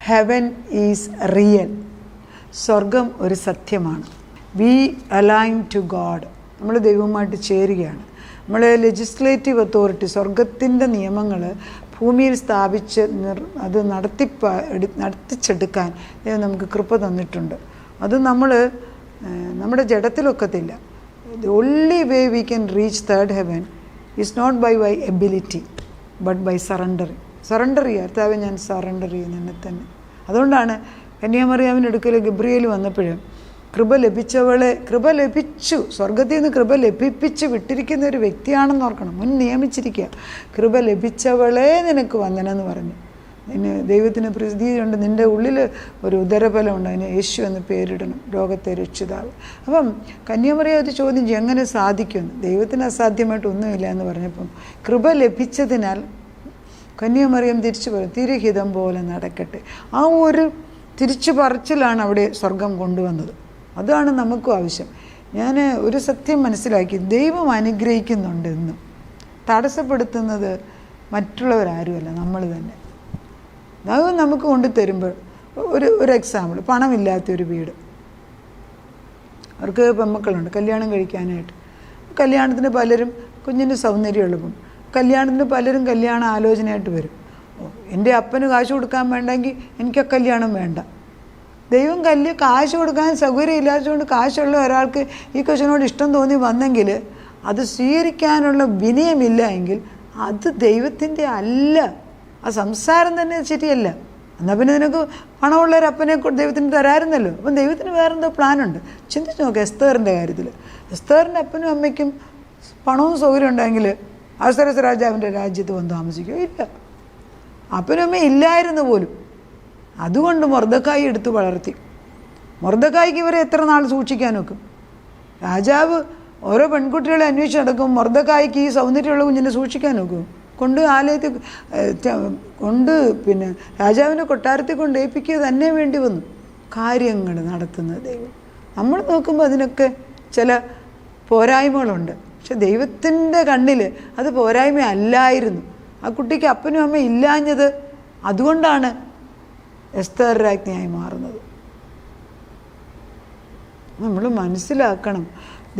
Heaven is real. സ്വർഗം ഒരു സത്യമാണ്. We align to God. നമ്മൾ ദൈവവുമായിട്ട് ചേരുകയാണ്. നമ്മൾ ലെജിസ്ലേറ്റീവ് അതോറിറ്റി, സ്വർഗത്തിൻ്റെ നിയമങ്ങൾ ഭൂമിയിൽ സ്ഥാപിച്ച് അത് നടത്തിച്ചെടുക്കാൻ ദൈവം നമുക്ക് കൃപ തന്നിട്ടുണ്ട്. അത് നമ്മുടെ ജഡത്തിലൊക്കത്തില്ല. The only way we can reach third heaven is not by ability but by surrender ചെയ്യുക. കർത്താവെ, ഞാൻ സറണ്ടർ ചെയ്യുന്നു എന്നെ തന്നെ. അതുകൊണ്ടാണ് കന്യാമറിയാമിൻ്റെ അടുക്കൽ ഗബ്രിയേൽ വന്നപ്പോഴും കൃപ ലഭിച്ചു, സ്വർഗത്തിൽ നിന്ന് കൃപ ലഭിപ്പിച്ച് വിട്ടിരിക്കുന്ന ഒരു വ്യക്തിയാണെന്ന് ഓർക്കണം. മുൻ നിയമിച്ചിരിക്കുക. കൃപ ലഭിച്ചവളെ നിനക്ക് വന്ദനമെന്ന് പറഞ്ഞു. അതിന് ദൈവത്തിന് പ്രസിദ്ധിയുണ്ട്. നിൻ്റെ ഉള്ളിൽ ഒരു ഉദരഫലമുണ്ട്, അതിന് യേശു എന്ന് പേരിടണം, രോഗത്തെ രക്ഷിതാവ്. അപ്പം കന്യാമറിയാം ഒരു ചോദ്യം ചെയ്യും, എങ്ങനെ സാധിക്കുമെന്ന്. ദൈവത്തിന് അസാധ്യമായിട്ടൊന്നുമില്ല എന്ന് പറഞ്ഞപ്പം കൃപ ലഭിച്ചതിനാൽ കന്യാമറിയാം തിരിച്ചു പറയും, തിരുഹിതം പോലെ നടക്കട്ടെ. ആ ഒരു തിരിച്ചു പറച്ചിലാണ് അവിടെ സ്വർഗം കൊണ്ടുവന്നത്. അതാണ് നമുക്കും ആവശ്യം. ഞാൻ ഒരു സത്യം മനസ്സിലാക്കി, ദൈവം അനുഗ്രഹിക്കുന്നുണ്ട് എന്നും. തടസ്സപ്പെടുത്തുന്നത് മറ്റുള്ളവരാരുമല്ല, നമ്മൾ തന്നെ. ദൈവം നമുക്ക് കൊണ്ടുതരുമ്പോൾ ഒരു എക്സാമ്പിൾ, പണമില്ലാത്തൊരു വീട്, അവർക്ക് പെൺമക്കളുണ്ട് കല്യാണം കഴിക്കാനായിട്ട്. കല്യാണത്തിന് പലരും കുഞ്ഞിന് സൗന്ദര്യമുള്ളപ്പം കല്യാണത്തിന് പലരും കല്യാണ ആലോചനയായിട്ട് വരും. എൻ്റെ അപ്പന് കാശ് കൊടുക്കാൻ വേണ്ടെങ്കിൽ എനിക്ക് കല്യാണം വേണ്ട. ദൈവം കാശ് കൊടുക്കാൻ സൗകര്യമില്ലാത്തതുകൊണ്ട് കാശുള്ള ഒരാൾക്ക് ഈ കൊച്ചിനോട് ഇഷ്ടം തോന്നി വന്നെങ്കിൽ അത് സ്വീകരിക്കാനുള്ള വിനയമില്ല എങ്കിൽ അത് ദൈവത്തിൻ്റെ അല്ല, ആ സംസാരം തന്നെ ശരിയല്ല. എന്നാൽ പിന്നെ നിനക്ക് പണമുള്ളൊരപ്പനെ ദൈവത്തിന് തരാറുന്നല്ലോ. അപ്പം ദൈവത്തിന് വേറെന്തോ പ്ലാനുണ്ട്. ചിന്തിച്ച് നോക്കുക. എസ്തേറിൻ്റെ കാര്യത്തിൽ എസ്തേറിൻ്റെ അപ്പനും അമ്മയ്ക്കും പണവും സൗകര്യം ഉണ്ടെങ്കിൽ അഹസ്വേരോസ് രാജാവിൻ്റെ രാജ്യത്ത് വന്ന് താമസിക്കുക ഇല്ല. അപ്പനും അമ്മ ഇല്ലായിരുന്നു പോലും. അതുകൊണ്ട് മൊർദെഖായി എടുത്ത് വളർത്തി. മൊർദെഖായിക്ക് ഇവരെ എത്ര നാൾ സൂക്ഷിക്കാൻ നോക്കും? രാജാവ് ഓരോ പെൺകുട്ടികളെ അന്വേഷിച്ച് നടക്കും. മൊർദെഖായിക്ക് ഈ സൗന്ദര്യമുള്ള കുഞ്ഞിനെ സൂക്ഷിക്കാൻ നോക്കും. ആലയത്തിൽ പിന്നെ രാജാവിൻ്റെ കൊട്ടാരത്തിൽ കൊണ്ട് ഏൽപ്പിക്കുക തന്നെ വേണ്ടി വന്നു. കാര്യങ്ങൾ നടത്തുന്നത് ദൈവം. നമ്മൾ നോക്കുമ്പോൾ അതിനൊക്കെ ചില പോരായ്മകളുണ്ട്. പക്ഷെ ദൈവത്തിൻ്റെ കണ്ണിൽ അത് പോരായ്മ അല്ലായിരുന്നു. ആ കുട്ടിക്ക് അപ്പനും അമ്മയും ഇല്ലാഞ്ഞത് അതുകൊണ്ടാണ് എസ്തേർ രാജ്ഞിയായി മാറുന്നത്. നമ്മൾ മനസ്സിലാക്കണം,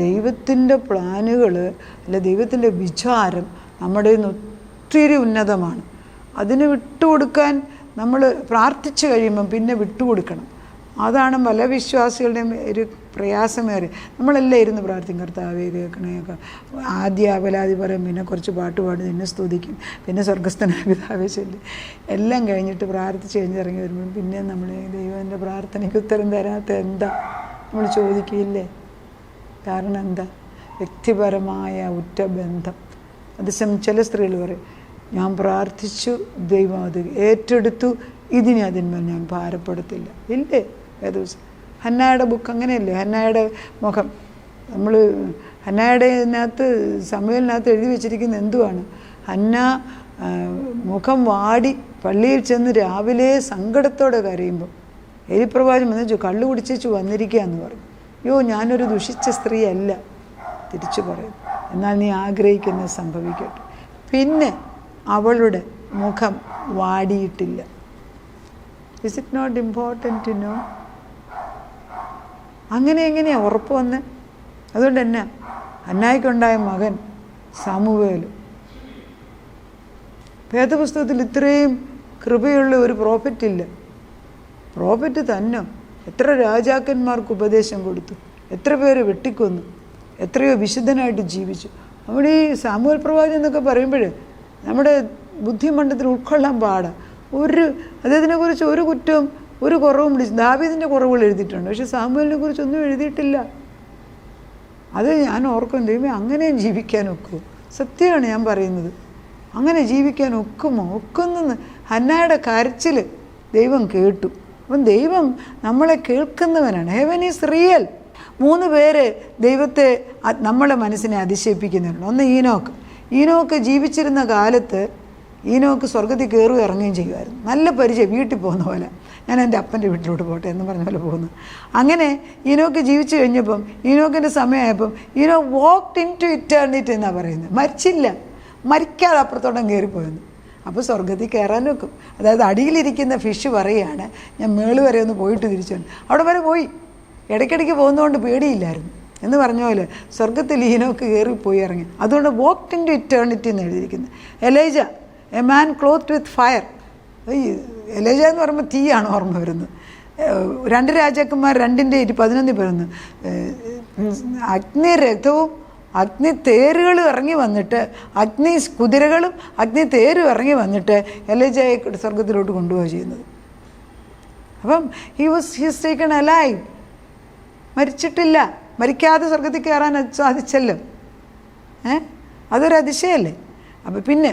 ദൈവത്തിൻ്റെ പ്ലാനുകൾ അല്ല, ദൈവത്തിൻ്റെ വിചാരം നമ്മുടെ ഒത്തിരി ഉന്നതമാണ്. അതിന് വിട്ടുകൊടുക്കാൻ നമ്മൾ പ്രാർത്ഥിച്ചു കഴിയുമ്പം പിന്നെ വിട്ടുകൊടുക്കണം. അതാണ് പല വിശ്വാസികളുടെയും ഒരു പ്രയാസമേറെ. നമ്മളെല്ലാം ഇരുന്ന് പ്രാർത്ഥിക്കും, കർത്താവേ കേൾക്കണേക്കെ. ആദ്യ അപലാതി പറയും, പിന്നെ കുറച്ച് പാട്ട് പാടി നിന്നെ സ്തുതിക്കും, പിന്നെ സ്വർഗസ്ഥനായ പിതാവേ ചൊല്ലി എല്ലാം കഴിഞ്ഞിട്ട് പ്രാർത്ഥിച്ച് കഴിഞ്ഞിറങ്ങി വരുമ്പോഴും പിന്നെ നമ്മൾ ദൈവത്തിൻ്റെ പ്രാർത്ഥനയ്ക്ക് ഉത്തരം തരാത്ത എന്താ നമ്മൾ ചോദിക്കില്ലേ? കാരണം എന്താ? വ്യക്തിപരമായ ഉറ്റ ബന്ധം. അത് ചില സ്ത്രീകൾ പറയും, ഞാൻ പ്രാർത്ഥിച്ചു, ദൈവം അത് ഏറ്റെടുത്തു, ഇതിനെ അതിന്മേൽ ഞാൻ ഭാരപ്പെടുത്തില്ല. ഇല്ലേ? ഏതുദിവസം ഹന്നായുടെ ബുക്ക് അങ്ങനെയല്ലേ? ഹന്നായുടെ മുഖം നമ്മൾ ഹന്നായുടെ സമൂഹത്തിനകത്ത് എഴുതി വെച്ചിരിക്കുന്ന എന്തുവാണ്? ഹന്ന മുഖം വാടി പള്ളിയിൽ ചെന്ന് രാവിലെ സങ്കടത്തോടെ കരയുമ്പോൾ എലിപ്രവാചകൻ വന്നു, കള്ളു കുടിച്ചു വന്നിരിക്കുക എന്ന് പറഞ്ഞു. ഞാനൊരു ദുഷിച്ച സ്ത്രീയല്ല, തിരിച്ചു പറയും. എന്നാൽ നീ ആഗ്രഹിക്കുന്നത് സംഭവിക്കട്ടെ. പിന്നെ അവളുടെ മുഖം വാടിയിട്ടില്ല. Is it not important to know? എങ്ങനെയാണ് ഉറപ്പ് വന്ന്? അതുകൊണ്ട് തന്നെ ഹന്നായ്ക്കുണ്ടായ മകൻ സമൂവേൽ. വേദപുസ്തകത്തിൽ ഇത്രയും കൃപയുള്ള ഒരു പ്രോഫറ്റ് ഇല്ല. പ്രോഫറ്റ് തന്നെ എത്ര രാജാക്കന്മാർക്ക് ഉപദേശം കൊടുത്തു, എത്ര പേര് വെട്ടിക്കൊന്നു, എത്രയോ വിശുദ്ധനായിട്ട് ജീവിച്ചു. നമ്മുടെ ഈ സാമുവേൽ പ്രവാചകൻ എന്നൊക്കെ പറയുമ്പോൾ നമ്മുടെ ബുദ്ധിമണ്ഡലത്തിൽ ഉൾക്കൊള്ളാൻ പാടാ. അദ്ദേഹത്തിനെക്കുറിച്ച് ഒരു കുറ്റവും ഒരു കുറവും ദാവീദിൻ്റെ കുറവുകൾ എഴുതിയിട്ടുണ്ട്, പക്ഷെ സാമുവേലിനെ കുറിച്ചൊന്നും എഴുതിയിട്ടില്ല. അത് ഞാൻ ഓർക്കും, ദൈവമേ അങ്ങനെയും ജീവിക്കാൻ ഒക്കുമോ? സത്യമാണ് ഞാൻ പറയുന്നത്. അങ്ങനെ ജീവിക്കാൻ ഒക്കുമോ? ഒക്കുന്നെന്ന് ഹന്നായുടെ കരച്ചിൽ ദൈവം കേട്ടു. അപ്പം ദൈവം നമ്മളെ കേൾക്കുന്നവനാണ്. Heaven is real. 3 പേര് ദൈവത്തെ നമ്മളെ മനസ്സിനെ അതിശയിപ്പിക്കുന്നുണ്ട്. ഒന്ന് ഈനോക്ക് ജീവിച്ചിരുന്ന കാലത്ത് ഈനോക്ക് സ്വർഗത്തിൽ കയറുകയും ഇറങ്ങുകയും ചെയ്യുമായിരുന്നു. നല്ല പരിചയം, വീട്ടിൽ പോകുന്ന പോലെ. ഞാൻ എൻ്റെ അപ്പൻ്റെ വീട്ടിലോട്ട് പോട്ടെ എന്ന് പറഞ്ഞ പോലെ പോകുന്നു. അങ്ങനെ ഈനോക്ക് ജീവിച്ചു കഴിഞ്ഞപ്പം ഈനോക്കിൻ്റെ സമയമായപ്പം വാക്ക്ഡ് ഇൻ ടു ഇറ്റേർണിറ്റി എന്നാണ് പറയുന്നത്. മരിച്ചില്ല, മരിക്കാതെ അപ്പുറത്തോട്ടം കയറിപ്പോയെന്ന്. അപ്പോൾ സ്വർഗത്തിൽ കയറാൻ വെക്കും. അതായത് അടിയിലിരിക്കുന്ന ഫിഷ് പറയുകയാണ്, ഞാൻ മേള് വരെ ഒന്ന് പോയിട്ട് തിരിച്ചു വന്നു. അവിടെ വരെ പോയി, ഇടയ്ക്കിടയ്ക്ക് പോകുന്നതുകൊണ്ട് പേടിയില്ലായിരുന്നു എന്ന് പറഞ്ഞ പോലെ സ്വർഗത്തിൽ ഈനോക്ക് കയറിപ്പോയി ഇറങ്ങി. അതുകൊണ്ട് വോക്ക്ഡ് ഇൻ ടു ഇറ്റേണിറ്റി എന്ന് എഴുതിയിരിക്കുന്നത്. Elijah, a man cloth with fire. ഈ എലൈജ എന്ന് പറയുമ്പോൾ തീയാണ് ഓർമ്മ വരുന്നത്. 2 രാജാക്കന്മാർ 2:11 പറയുന്നു, അഗ്നി രഥവും അഗ്നി തേരുകളും ഇറങ്ങി വന്നിട്ട്, അഗ്നി കുതിരകളും അഗ്നി തേരും ഇറങ്ങി വന്നിട്ട് എലൈജയെ സ്വർഗത്തിലോട്ട് കൊണ്ടുപോവുക ചെയ്യുന്നത്. അപ്പം ഹീസ് ടേക്കൺ അലൈവ്. മരിച്ചിട്ടില്ല, മരിക്കാതെ സ്വർഗത്തിൽ കയറാൻ സാധിച്ചല്ലോ. അതൊരു അതിശയല്ലേ. അപ്പം പിന്നെ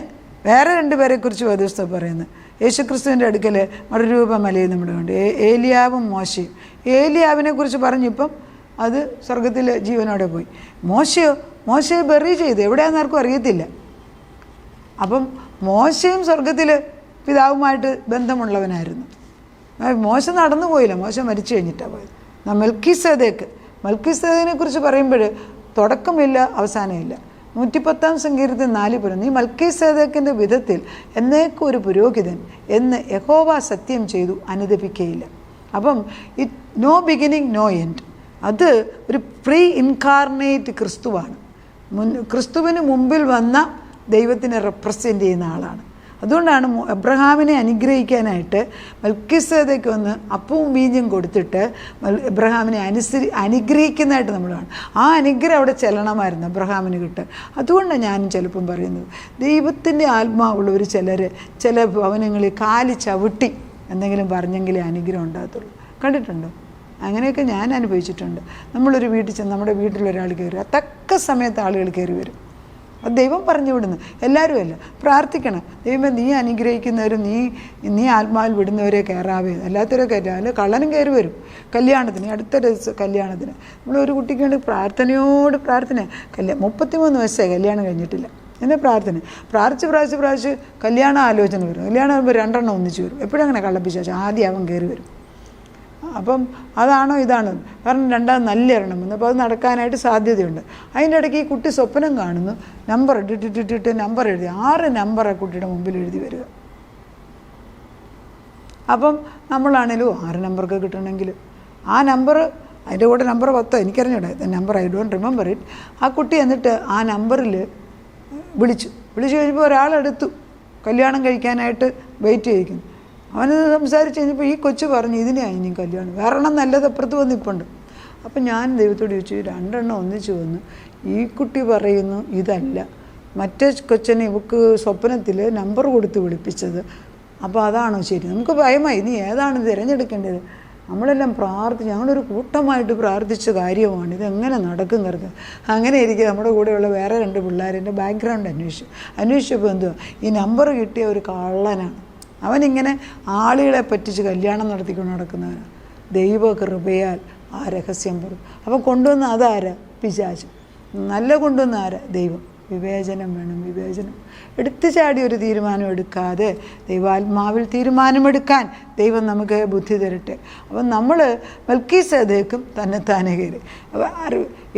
വേറെ 2 പേരെക്കുറിച്ച് വേദപുസ്തകം പറയുന്നത്, യേശുക്രിസ്തുവിൻ്റെ അടുക്കൽ മറുരൂപമലയിൽ നമ്മുടെ ഉണ്ട്, ഏലിയാവും മോശയും. ഏലിയാവിനെ കുറിച്ച് പറഞ്ഞിപ്പം അത് സ്വർഗത്തിൽ ജീവനോടെ പോയി. മോശയെ ബെറി ചെയ്തു, എവിടെയാണെന്ന് ആർക്കും അറിയത്തില്ല. അപ്പം മോശയും സ്വർഗത്തിൽ പിതാവുമായിട്ട് ബന്ധമുള്ളവനായിരുന്നു. മോശ നടന്നു പോയില്ല, മോശ മരിച്ചു കഴിഞ്ഞിട്ടാണ് പോയത്. മൽക്കീസേദക്കിനെ കുറിച്ച് പറയുമ്പോൾ തുടക്കമില്ല, അവസാനമില്ല. 110-ാം സങ്കീർത്തനം 4 പറയുന്നു, ഈ മൽക്കീസേദക്കിൻ്റെ വിധത്തിൽ എന്നേക്കും ഒരു പുരോഹിതൻ എന്ന് യഹോവ സത്യം ചെയ്തു അനുദപിക്കുകയില്ല. അപ്പം നോ ബിഗിനിങ് നോ എൻഡ്. അത് ഒരു പ്രീ ഇൻകാർണേറ്റ് ക്രിസ്തുവാണ്. ക്രിസ്തുവിന് മുമ്പിൽ വന്ന ദൈവത്തിനെ റെപ്രസെൻ്റ് ചെയ്യുന്ന ആളാണ്. അതുകൊണ്ടാണ് എബ്രഹാമിനെ അനുഗ്രഹിക്കാനായിട്ട് മൽക്കീസേദക്ക് വന്ന് അപ്പവും വീഞ്ഞും കൊടുത്തിട്ട് എബ്രഹാമിനെ അനുഗ്രഹിക്കുന്നതായിട്ട് നമ്മൾ കാണും. ആ അനുഗ്രഹം അവിടെ ചെല്ലണമായിരുന്നു എബ്രഹാമിന് കിട്ടുക. അതുകൊണ്ടാണ് ഞാനും ചിലപ്പം പറയുന്നത്, ദൈവത്തിൻ്റെ ആത്മാവുള്ളവർ ചില ഭവനങ്ങളിൽ കാലി ചവിട്ടി എന്തെങ്കിലും പറഞ്ഞെങ്കിലേ അനുഗ്രഹം ഉണ്ടാകത്തുള്ളൂ. കണ്ടിട്ടുണ്ടോ? അങ്ങനെയൊക്കെ ഞാൻ അനുഭവിച്ചിട്ടുണ്ട്. നമ്മളൊരു വീട്ടിൽ ചെന്ന് നമ്മുടെ വീട്ടിലൊരാൾ കയറി, തക്ക സമയത്ത് ആളുകൾ കയറി വരും. അത് ദൈവം പറഞ്ഞു വിടുന്നു, എല്ലാവരും അല്ല. പ്രാർത്ഥിക്കണം, ദൈവമേ നീ അനുഗ്രഹിക്കുന്നവരും നീ ആത്മാവിൽ വിടുന്നവരെ കയറാവേ, അല്ലാത്തവരെ കയറ്റാം. അല്ല കള്ളനും കയറി വരും കല്യാണത്തിന്, അടുത്ത കല്യാണത്തിന്. നമ്മളൊരു കുട്ടിക്ക് വേണ്ടി പ്രാർത്ഥന 33 വയസ്സായി, കല്യാണം കഴിഞ്ഞിട്ടില്ല. എന്നെ പ്രാർത്ഥിച്ച് കല്യാണ ആലോചന വരും. കല്യാണം വരുമ്പോൾ 2 എണ്ണം ഒന്നിച്ച് വരും. എപ്പോഴും അങ്ങനെ കള്ളപ്പിശാച് ആദ്യം അവൻ കയറി വരും. അപ്പം അതാണോ ഇതാണോ, കാരണം 2ാം നല്ല എണ്ണം വന്നു. അപ്പോൾ അത് നടക്കാനായിട്ട് സാധ്യതയുണ്ട്. അതിൻ്റെ ഇടയ്ക്ക് ഈ കുട്ടി സ്വപ്നം കാണുന്നു, നമ്പർ ഇട്ടിട്ട് നമ്പർ എഴുതി 6 നമ്പർ ആ കുട്ടിയുടെ മുമ്പിൽ എഴുതി വരിക. അപ്പം നമ്മളാണേലും 6 നമ്പറൊക്കെ കിട്ടണമെങ്കിൽ ആ നമ്പർ, അതിൻ്റെ കൂടെ നമ്പർ 10 എനിക്കറിഞ്ഞൂടെ number, I don't remember it. ആ കുട്ടി എന്നിട്ട് ആ നമ്പറിൽ വിളിച്ചു കഴിഞ്ഞപ്പോൾ ഒരാളെടുത്തു, കല്യാണം കഴിക്കാനായിട്ട് വെയിറ്റ് ചെയ്യിക്കുന്നു. അവനത് സംസാരിച്ച് കഴിഞ്ഞപ്പോൾ ഈ കൊച്ചു പറഞ്ഞു, ഇതിനെയാണ് ഇനി കല്യാണം, വേറെ എണ്ണം നല്ലത് അപ്പുറത്ത് വന്നിപ്പുണ്ട്. അപ്പം ഞാൻ ദൈവത്തോട് ചോദിച്ചു, 2 എണ്ണം ഒന്നിച്ച് വന്നു, ഈ കുട്ടി പറയുന്നു ഇതല്ല, മറ്റേ കൊച്ചനെ ഇവക്ക് സ്വപ്നത്തിൽ നമ്പർ കൊടുത്ത് വിളിപ്പിച്ചത്, അപ്പോൾ അതാണോ ശരി? നമുക്ക് ഭയമായി, ഇനി ഏതാണ് തിരഞ്ഞെടുക്കേണ്ടത്? നമ്മളെല്ലാം ഞങ്ങളൊരു കൂട്ടമായിട്ട് പ്രാർത്ഥിച്ച കാര്യമാണ്, ഇതെങ്ങനെ നടക്കും കറുക. അങ്ങനെ ഇരിക്കുക നമ്മുടെ കൂടെയുള്ള വേറെ 2 പിള്ളേരുടെ ബാക്ക്ഗ്രൗണ്ട് അന്വേഷിച്ചപ്പോൾ എന്തുവാ, ഈ നമ്പർ കിട്ടിയ ഒരു കള്ളനാണ്. അവനിങ്ങനെ ആളുകളെ പറ്റിച്ച് കല്യാണം നടത്തിക്കൊണ്ട് നടക്കുന്നവനാണ്. ദൈവകൃപയാൽ ആ രഹസ്യം പറയും. അപ്പം കൊണ്ടുവന്ന അതാരാ? പിശാച്. നല്ല കൊണ്ടുവന്ന ആരാ? ദൈവം. വിവേചനം വേണം, വിവേചനം. എടുത്തു ചാടി ഒരു തീരുമാനം എടുക്കാതെ ദൈവാത്മാവിൽ തീരുമാനമെടുക്കാൻ ദൈവം നമുക്ക് ബുദ്ധി തരട്ടെ. അപ്പം നമ്മൾ മൽക്കീസേദക്കും തന്നെത്താനെ കയറി.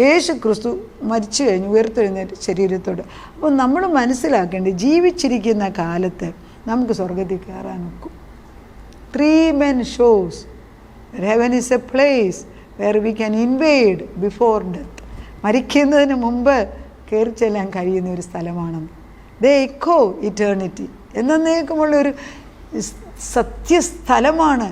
യേശു ക്രിസ്തു മരിച്ചു കഴിഞ്ഞ് ഉയർത്തെഴുന്നേറ്റ് ശരീരത്തോട്. അപ്പം നമ്മൾ മനസ്സിലാക്കേണ്ടത്, ജീവിച്ചിരിക്കുന്ന കാലത്ത് നമുക്ക് സ്വർഗത്തിൽ കയറാൻ ഒക്കും. 3 men shows that heaven is a place where we can invade before death. മരിക്കുന്നതിന് മുമ്പ് കയറി ചെല്ലാൻ കഴിയുന്ന ഒരു സ്ഥലമാണെന്ന്. ദേ എക്കോ ഇറ്റേണിറ്റി, എന്നേക്കുമുള്ളൊരു സത്യസ്ഥലമാണ്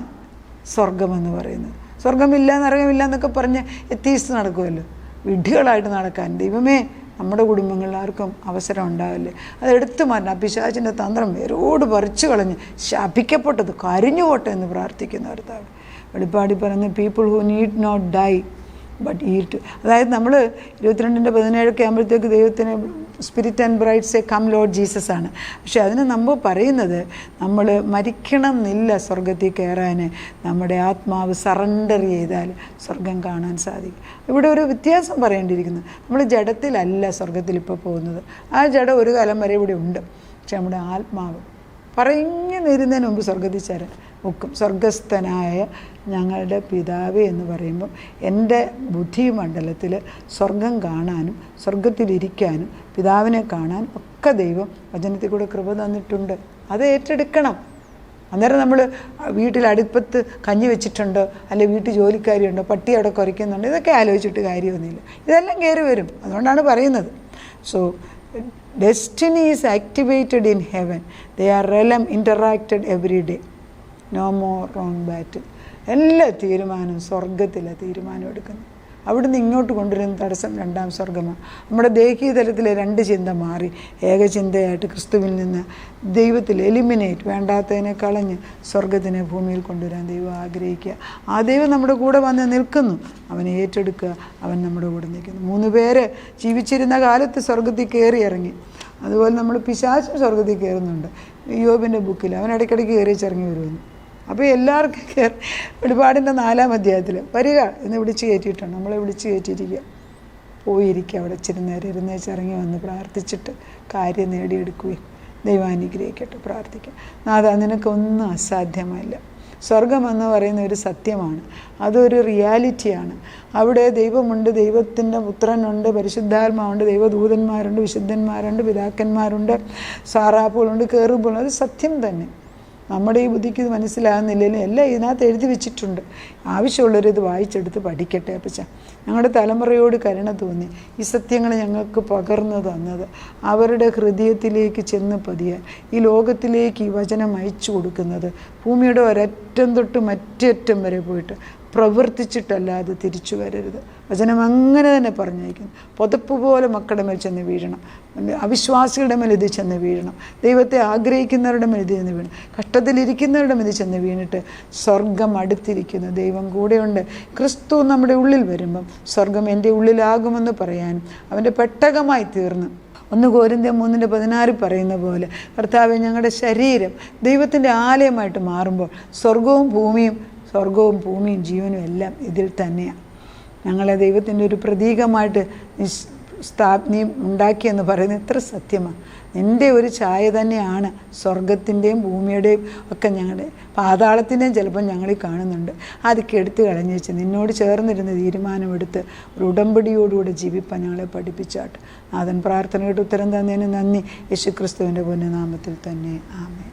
സ്വർഗമെന്ന് പറയുന്നത്. സ്വർഗമില്ല നരകമില്ല എന്നൊക്കെ പറഞ്ഞ് എത്തീസ്റ്റ് നടക്കുമല്ലോ, വിഡ്ഢികളായിട്ട് നടക്കാൻ ദൈവമേ നമ്മുടെ കുടുംബങ്ങളിൽ ആർക്കും അവസരം ഉണ്ടാവില്ലേ. അതെടുത്തു മാറ്റണം. പിശാചിൻ്റെ തന്ത്രം വേരോട് പറിച്ചു കളഞ്ഞ് ശപിക്കപ്പെട്ടത് കരിഞ്ഞു പോട്ടെ എന്ന് പ്രാർത്ഥിക്കുന്ന കർത്താവ്. വെളിപ്പാടി പറയുന്ന people who need not die but eat. അതായത് നമ്മൾ 22:17 ആകുമ്പോഴത്തേക്ക് ദൈവത്തിന് spirit and brides come Lord Jesus ആണ്. പക്ഷെ അതിന് നമ്മൾ പറയുന്നത്, നമ്മൾ മരിക്കണം എന്നില്ല സ്വർഗത്തിൽ കയറാൻ. നമ്മുടെ ആത്മാവ് സറണ്ടർ ചെയ്താൽ സ്വർഗം കാണാൻ സാധിക്കും. ഇവിടെ ഒരു വ്യത്യാസം പറയേണ്ടിയിരിക്കുന്നു. നമ്മൾ ജഡത്തിലല്ല സ്വർഗത്തിൽ ഇപ്പോൾ പോകുന്നത്. ആ ജഡം ഒരു കാലം വരെ ഇവിടെ ഉണ്ട്. പക്ഷെ നമ്മുടെ ആത്മാവ് പറഞ്ഞു നേരുന്നതിന് മുമ്പ് സ്വർഗത്തിൽ ചേരാൻ ഒക്കും. സ്വർഗസ്ഥനായ ഞങ്ങളുടെ പിതാവേ എന്ന് പറയുമ്പം എൻ്റെ ബുദ്ധിമണ്ഡലത്തിൽ സ്വർഗം കാണാനും സ്വർഗത്തിലിരിക്കാനും പിതാവിനെ കാണാനും ഒക്കെ ദൈവം വചനത്തിൽ കൂടെ കൃപ തന്നിട്ടുണ്ട്. അത് ഏറ്റെടുക്കണം. അന്നേരം നമ്മൾ വീട്ടിൽ അടുപ്പത്ത് കഞ്ഞി വെച്ചിട്ടുണ്ടോ, അല്ലെങ്കിൽ വീട്ടിൽ ജോലിക്കാരിയുണ്ടോ, പട്ടി അവിടെ കുരയ്ക്കുന്നുണ്ടോ, ഇതൊക്കെ ആലോചിച്ചിട്ട് കാര്യമൊന്നുമില്ല. ഇതെല്ലാം കയറി വരും. അതുകൊണ്ടാണ് പറയുന്നത്. So destiny is activated in heaven. They are realm interacted every day. No more wrong battle. എല്ലാ തീരുമാനവും സ്വർഗത്തിലാണ് തീരുമാനം എടുക്കുന്നത്. അവിടുന്ന് ഇങ്ങോട്ട് കൊണ്ടുവരുന്ന തടസ്സം രണ്ടാം സ്വർഗമാണ്. നമ്മുടെ ദേഹീയ തലത്തിലെ രണ്ട് ചിന്ത മാറി ഏകചിന്തയായിട്ട് ക്രിസ്തുവിൽ നിന്ന് ദൈവത്തിൽ എലിമിനേറ്റ്, വേണ്ടാത്തതിനെ കളഞ്ഞ് സ്വർഗത്തിനെ ഭൂമിയിൽ കൊണ്ടുവരാൻ ദൈവം ആഗ്രഹിക്കുക. ആ ദൈവം നമ്മുടെ കൂടെ വന്ന് നിൽക്കുന്നു. അവനെ ഏറ്റെടുക്കുക. അവൻ നമ്മുടെ കൂടെ നിൽക്കുന്നു. 3 പേര് ജീവിച്ചിരുന്ന കാലത്ത് സ്വർഗത്തിൽ കയറി ഇറങ്ങി. അതുപോലെ നമ്മൾ പിശാചും സ്വർഗത്തിൽ കയറുന്നുണ്ട്. യോബിൻ്റെ ബുക്കിൽ അവൻ ഇടയ്ക്കിടയ്ക്ക് കയറിച്ചിറങ്ങി വരുമെന്ന്. അപ്പോൾ എല്ലാവർക്കും വെളിപാടിൻ്റെ 4-ാം അധ്യായത്തിൽ വരിക എന്ന് വിളിച്ച് കയറ്റിയിട്ടുണ്ട്. നമ്മളെ വിളിച്ച് കയറ്റിയിരിക്കുക. പോയിരിക്കുക. അവിടെ ഇച്ചിരി നേരം ഇരുന്നേച്ചിറങ്ങി വന്ന് പ്രാർത്ഥിച്ചിട്ട് കാര്യം നേടിയെടുക്കുകയും ദൈവം അനുഗ്രഹിക്കട്ടെ. പ്രാർത്ഥിക്കുക. നാഥാ, നിനക്കൊന്നും അസാധ്യമല്ല. സ്വർഗമെന്ന് പറയുന്ന ഒരു സത്യമാണ്. അതൊരു റിയാലിറ്റിയാണ്. അവിടെ ദൈവമുണ്ട്, ദൈവത്തിൻ്റെ പുത്രനുണ്ട്, പരിശുദ്ധാത്മാവുണ്ട്, ദൈവദൂതന്മാരുണ്ട്, വിശുദ്ധന്മാരുണ്ട്, പിതാക്കന്മാരുണ്ട്, സാറാപ്പുകളുണ്ട്, കെറൂബുകളുണ്ട്. അത് സത്യം തന്നെ. നമ്മുടെ ഈ ബുദ്ധിക്ക് ഇത് മനസ്സിലാകുന്നില്ലെങ്കിലും എല്ലാം ഇതിനകത്ത് എഴുതി വെച്ചിട്ടുണ്ട്. ആവശ്യമുള്ളവരിത് വായിച്ചെടുത്ത് പഠിക്കട്ടെ. അപ്പച്ച, ഞങ്ങളുടെ തലമുറയോട് കരുണ തോന്നി ഈ സത്യങ്ങൾ ഞങ്ങൾക്ക് പകർന്നു തന്നത് അവരുടെ ഹൃദയത്തിലേക്ക് ചെന്ന് പതിയാൻ ഈ ലോകത്തിലേക്ക് ഈ വചനം അയച്ചു കൊടുക്കുന്നത് ഭൂമിയുടെ ഒരറ്റം തൊട്ട് മറ്ററ്റം വരെ പോയിട്ട് പ്രവർത്തിച്ചിട്ടല്ലാതെ തിരിച്ചു വരരുത്. വചനം അങ്ങനെ തന്നെ പറഞ്ഞയക്കുന്നു. പുതപ്പ് പോലെ മക്കളുടെ മേൽ ചെന്ന് വീഴണം. അവിശ്വാസികളുടെ മേൽ ഇത് ചെന്ന് വീഴണം. ദൈവത്തെ ആഗ്രഹിക്കുന്നവരുടെ മേൽ ഇത് ചെന്ന് വീഴണം. കഷ്ടത്തിലിരിക്കുന്നവരുടെ മേൽ ചെന്ന് വീണിട്ട് സ്വർഗം അടുത്തിരിക്കുന്നു, ദൈവം കൂടെയുണ്ട്. ക്രിസ്തു നമ്മുടെ ഉള്ളിൽ വരുമ്പം സ്വർഗം എൻ്റെ ഉള്ളിലാകുമെന്ന് പറയാനും അവൻ്റെ പെട്ടകമായി തീർന്ന് 1 കൊരിന്ത്യർ 3:16 പറയുന്ന പോലെ കർത്താവേ, ഞങ്ങളുടെ ശരീരം ദൈവത്തിൻ്റെ ആലയമായിട്ട് മാറുമ്പോൾ സ്വർഗവും ഭൂമിയും ജീവനും എല്ലാം ഇതിൽ തന്നെയാണ്. ഞങ്ങളെ ദൈവത്തിൻ്റെ ഒരു പ്രതീകമായിട്ട് നീ ഉണ്ടാക്കിയെന്ന് പറയുന്നത് എത്ര സത്യമാണ്. എൻ്റെ ഒരു ഛായ തന്നെയാണ് സ്വർഗത്തിൻ്റെയും ഭൂമിയുടെയും ഒക്കെ ഞങ്ങളുടെ പാതാളത്തിൻ്റെയും ചിലപ്പോൾ ഞങ്ങളിൽ കാണുന്നുണ്ട്. അതൊക്കെ എടുത്ത് കളഞ്ഞു വെച്ച് നിന്നോട് ചേർന്നിരുന്ന തീരുമാനമെടുത്ത് ഒരു ഉടമ്പടിയോടുകൂടെ ജീവിപ്പാൻ ഞങ്ങളെ പഠിപ്പിച്ചാട്ട്. നാഥൻ പ്രാർത്ഥനയുടെ ഉത്തരം തന്നതിന് നന്ദി. യേശുക്രിസ്തുവിൻ്റെ പുണ്യനാമത്തിൽ തന്നെ. ആമേൻ.